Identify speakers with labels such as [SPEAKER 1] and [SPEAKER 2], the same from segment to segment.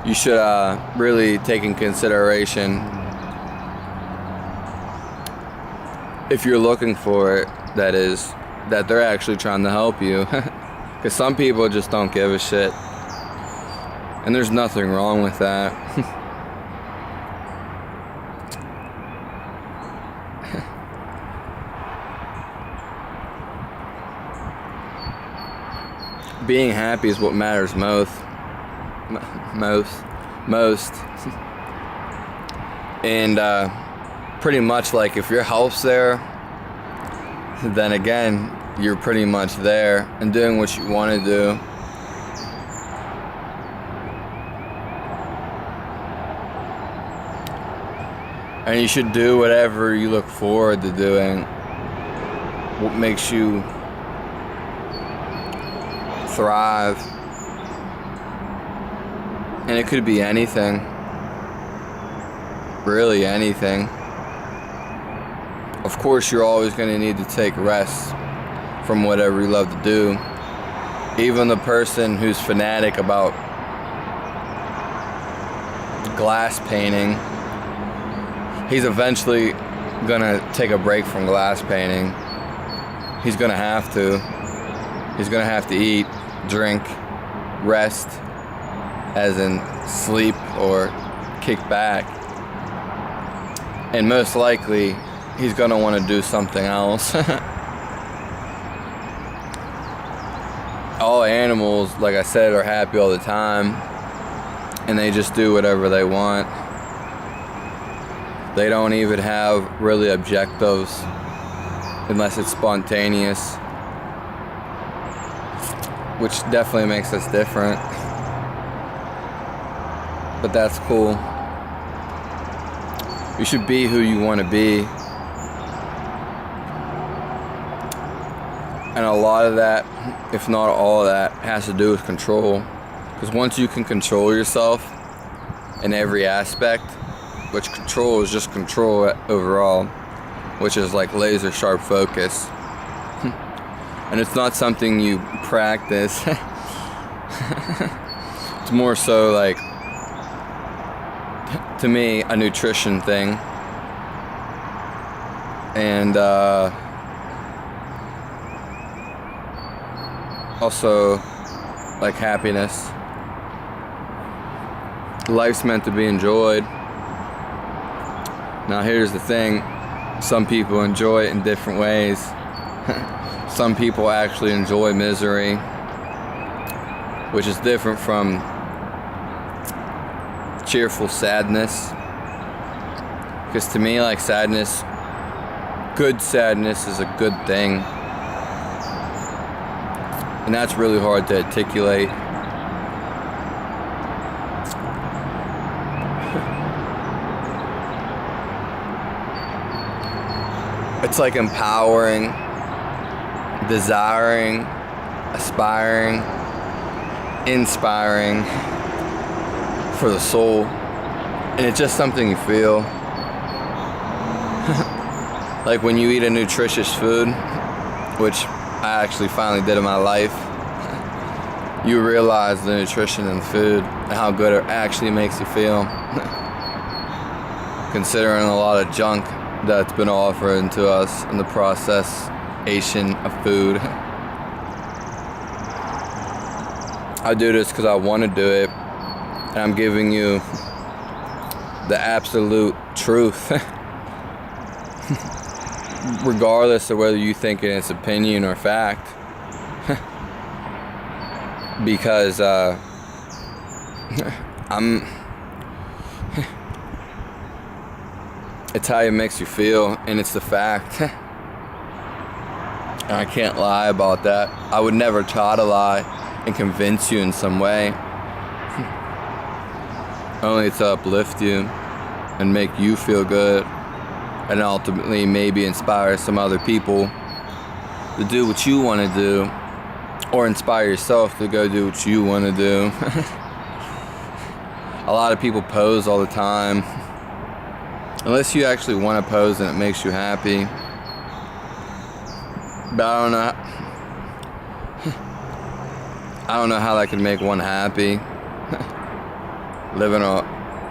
[SPEAKER 1] you should really take in consideration, if you're looking for it, that is, that they're actually trying to help you. Because some people just don't give a shit. And there's nothing wrong with that. Being happy is what matters most. And pretty much, like, if your health's there, then again, you're pretty much there and doing what you want to do. And you should do whatever you look forward to doing. What makes you thrive. And it could be anything. Really anything. Of course, you're always going to need to take rest from whatever you love to do. Even the person who's fanatic about glass painting, he's eventually gonna take a break from glass painting. He's gonna have to. He's gonna have to eat, drink, rest, as in sleep or kick back. And most likely, he's gonna want to do something else. All animals, like I said, are happy all the time, and they just do whatever they want. They don't even have really objectives unless it's spontaneous, which definitely makes us different. But that's cool. You should be who you want to be. And a lot of that, if not all of that, has to do with control. Because once you can control yourself in every aspect, which control is just control overall, which is like laser sharp focus. And it's not something you practice. It's more so like, to me, a nutrition thing. And also like happiness. Life's meant to be enjoyed. Now here's the thing, some people enjoy it in different ways. Some people actually enjoy misery, which is different from cheerful sadness. Because to me, like, sadness, good sadness is a good thing. And that's really hard to articulate. It's like empowering, desiring, aspiring, inspiring for the soul. And it's just something you feel. Like when you eat a nutritious food, which I actually finally did in my life, you realize the nutrition in the food and how good it actually makes you feel. Considering a lot of junk that's been offered to us in the processation of food. I do this because I want to do it, and I'm giving you the absolute truth. Regardless of whether you think it's opinion or fact. Because it's how it makes you feel, and it's the fact. And I can't lie about that. I would never try to lie and convince you in some way. Only to uplift you and make you feel good, and ultimately maybe inspire some other people to do what you want to do, or inspire yourself to go do what you want to do. A lot of people pose all the time. Unless you actually want to pose and it makes you happy. But I don't know how that could make one happy. living a,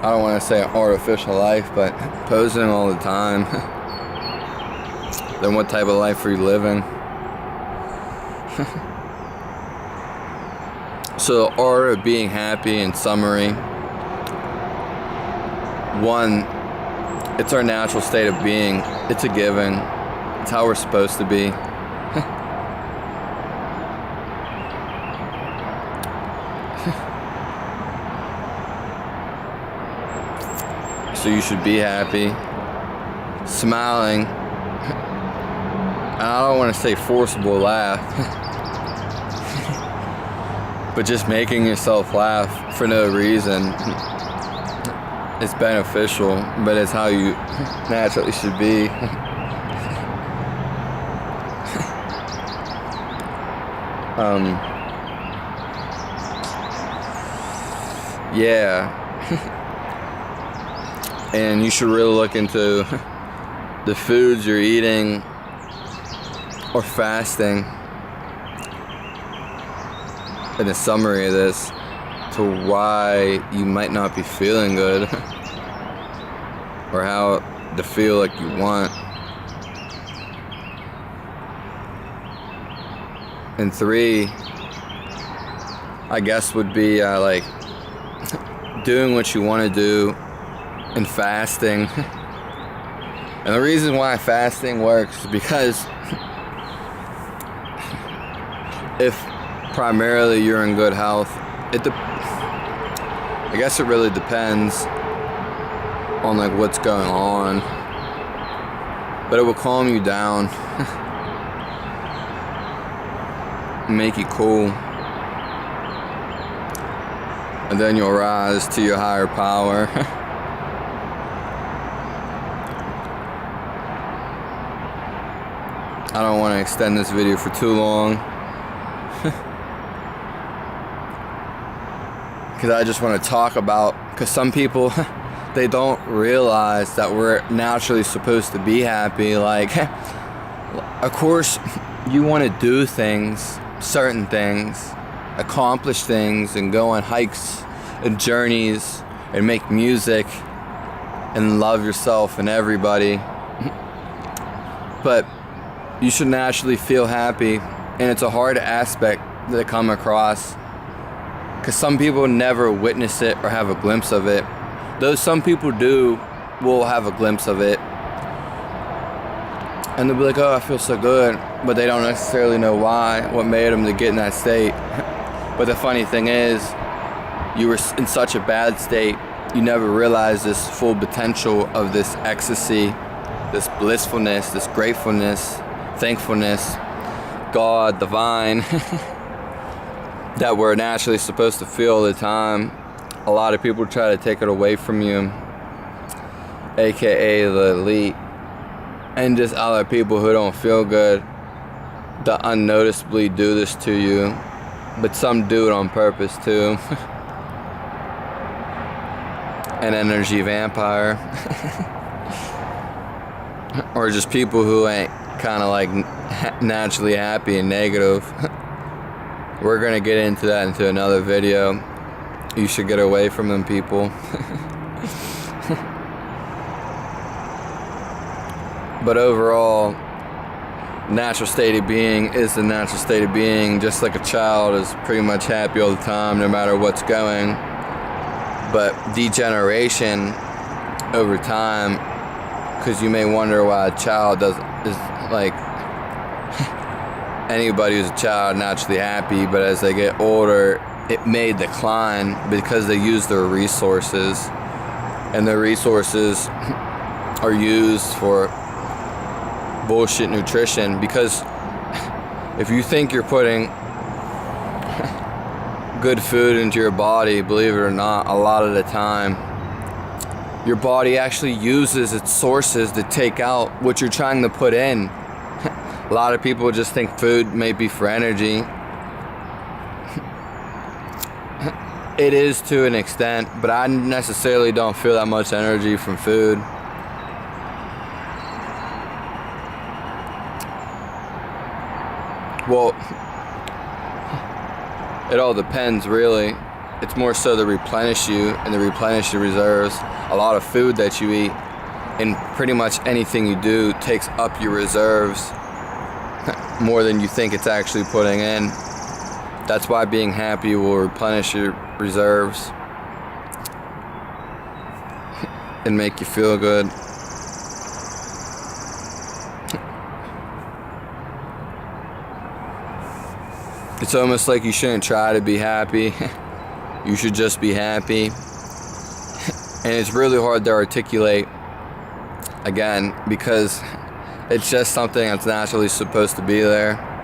[SPEAKER 1] I don't want to say an artificial life, but posing all the time, then what type of life are you living? So the art of being happy, in summary, one, it's our natural state of being. It's a given. It's how we're supposed to be. So you should be happy, smiling, and I don't want to say forcible laugh, but just making yourself laugh for no reason. It's beneficial, but it's how you naturally should be. Yeah. And you should really look into the foods you're eating or fasting. In a summary of this, to why you might not be feeling good or how to feel like you want. And 3, I guess, would be like doing what you want to do and fasting. And the reason why fasting works is because if primarily you're in good health, I guess it really depends on like what's going on, but it will calm you down, make you cool, and then you'll rise to your higher power. I don't want to extend this video for too long, because I just want to talk about, because some people, they don't realize that we're naturally supposed to be happy. Like, of course, you want to do things, certain things, accomplish things, and go on hikes and journeys and make music and love yourself and everybody. But you should naturally feel happy, and it's a hard aspect to come across because some people never witness it or have a glimpse of it. Though some people will have a glimpse of it, and they'll be like, oh, I feel so good, but they don't necessarily know why, what made them to get in that state. But the funny thing is, you were in such a bad state, you never realized this full potential of this ecstasy, this blissfulness, this gratefulness, thankfulness, God, divine, that we're naturally supposed to feel all the time. A lot of people try to take it away from you, aka the elite, and just other people who don't feel good that unnoticeably do this to you, but some do it on purpose too. An energy vampire. Or just people who ain't kind of like naturally happy and negative. We're gonna get into that into another video. You should get away from them people. But overall, natural state of being is the natural state of being, just like a child is pretty much happy all the time no matter what's going. But degeneration over time, because you may wonder why a child is like anybody who's a child naturally happy, but as they get older it may decline because they use their resources, and their resources are used for bullshit nutrition. Because if you think you're putting good food into your body, believe it or not, a lot of the time your body actually uses its sources to take out what you're trying to put in. A lot of people just think food may be for energy. It is to an extent, but I necessarily don't feel that much energy from food. Well, it all depends really. It's more so to replenish you and to replenish your reserves. A lot of food that you eat and pretty much anything you do takes up your reserves more than you think it's actually putting in. That's why being happy will replenish your reserves and make you feel good. It's almost like you shouldn't try to be happy. You should just be happy. And it's really hard to articulate, again, because it's just something that's naturally supposed to be there.